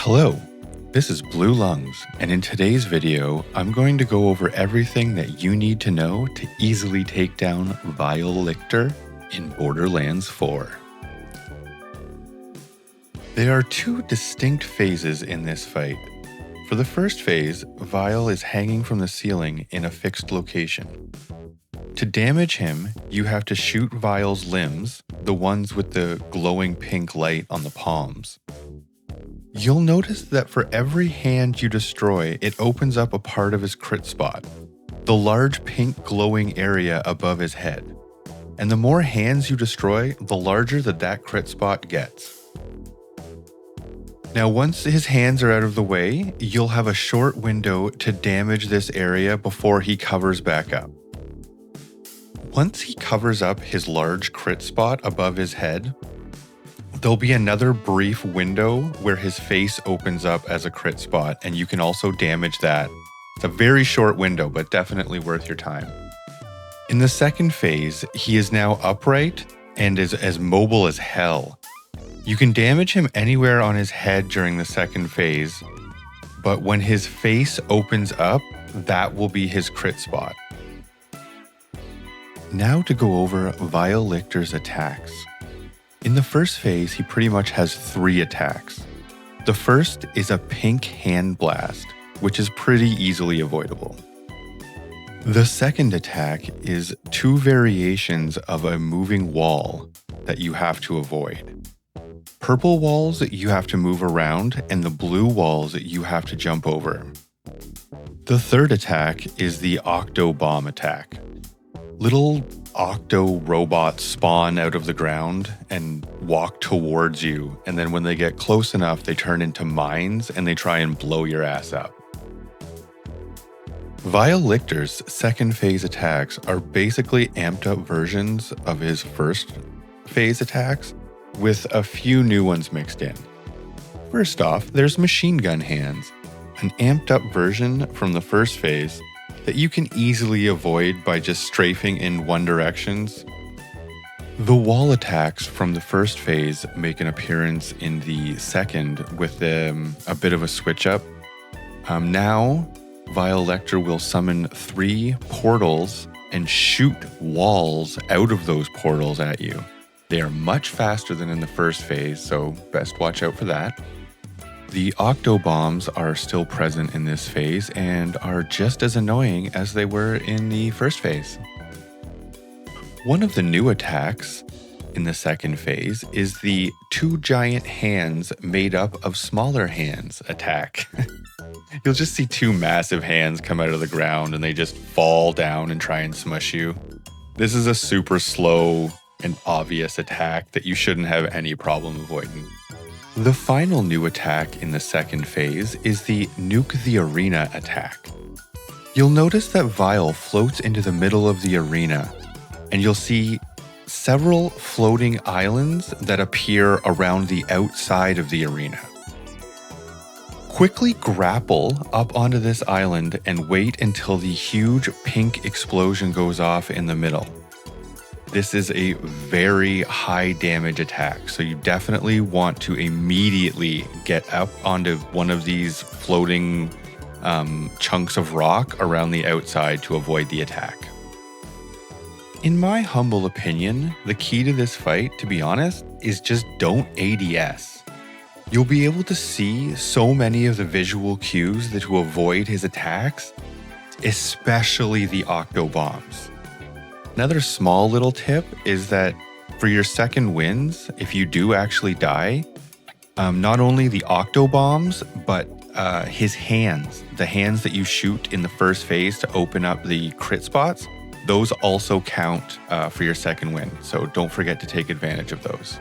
Hello, this is Blue Lungs, and in today's video, I'm going to go over everything that you need to know to easily take down Vile Lictor in Borderlands 4. There are two distinct phases in this fight. For the first phase, Vile is hanging from the ceiling in a fixed location. To damage him, you have to shoot Vile's limbs, the ones with the glowing pink light on the palms. You'll notice that for every hand you destroy, it opens up a part of his crit spot, the large pink glowing area above his head. And the more hands you destroy, the larger that crit spot gets. Now once his hands are out of the way, you'll have a short window to damage this area before he covers back up. Once he covers up his large crit spot above his head, there'll be another brief window where his face opens up as a crit spot, and you can also damage that. It's a very short window, but definitely worth your time. In the second phase, he is now upright and is as mobile as hell. You can damage him anywhere on his head during the second phase, but when his face opens up, that will be his crit spot. Now to go over Vile Lictor's attacks. In the first phase, he pretty much has 3 attacks. The first is a pink hand blast, which is pretty easily avoidable. The second attack is 2 variations of a moving wall that you have to avoid. Purple walls that you have to move around, and the blue walls that you have to jump over. The third attack is the Octo Bomb attack. Little octo robots spawn out of the ground and walk towards you, and then when they get close enough, they turn into mines and they try and blow your ass up. Vile Lictor's second phase attacks are basically amped up versions of his first phase attacks, with a few new ones mixed in. First off, there's Machine Gun Hands, an amped up version from the first phase that you can easily avoid by just strafing in one direction. The wall attacks from the first phase make an appearance in the second with a bit of a switch up. Now, Vile Lictor will summon 3 portals and shoot walls out of those portals at you. They are much faster than in the first phase, so best watch out for that. The Octo Bombs are still present in this phase and are just as annoying as they were in the first phase. One of the new attacks in the second phase is the 2 giant hands made up of smaller hands attack. You'll just see 2 massive hands come out of the ground and they just fall down and try and smush you. This is a super slow and obvious attack that you shouldn't have any problem avoiding. The final new attack in the second phase is the Nuke the Arena attack. You'll notice that Vile floats into the middle of the arena, and you'll see several floating islands that appear around the outside of the arena. Quickly grapple up onto this island and wait until the huge pink explosion goes off in the middle. This is a very high damage attack, so you definitely want to immediately get up onto one of these floating chunks of rock around the outside to avoid the attack. In my humble opinion, the key to this fight, to be honest, is just don't ADS. You'll be able to see so many of the visual cues to avoid his attacks, especially the Octo Bombs. Another small little tip is that for your second wins, if you do actually die, not only the Octo Bombs, but his hands, the hands that you shoot in the first phase to open up the crit spots, those also count for your second win, so don't forget to take advantage of those.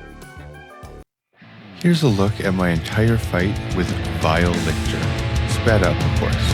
Here's a look at my entire fight with Vile Lictor, sped up of course.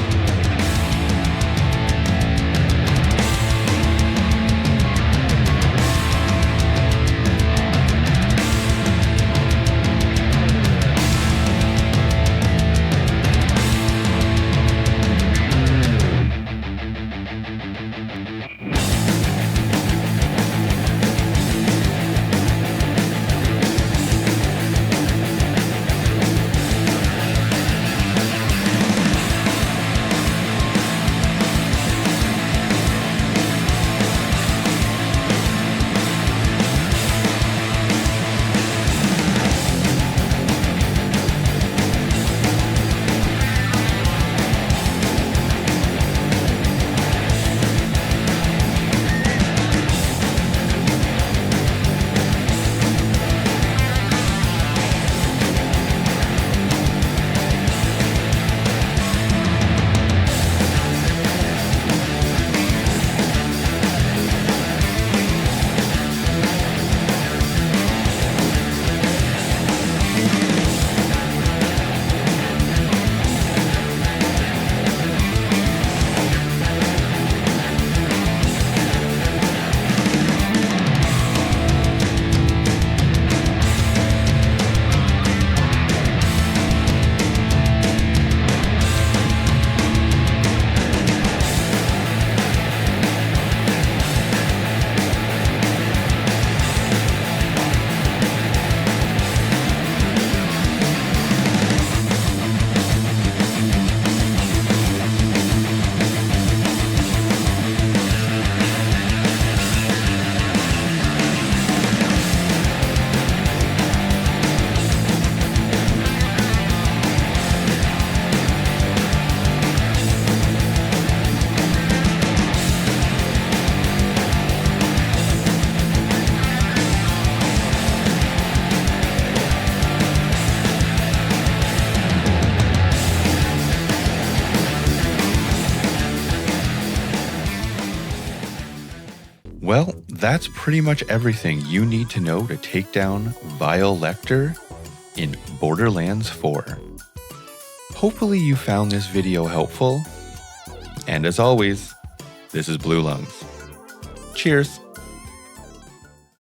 Well, that's pretty much everything you need to know to take down Vile Lictor in Borderlands 4. Hopefully you found this video helpful, and as always, this is Blue Lungs. Cheers!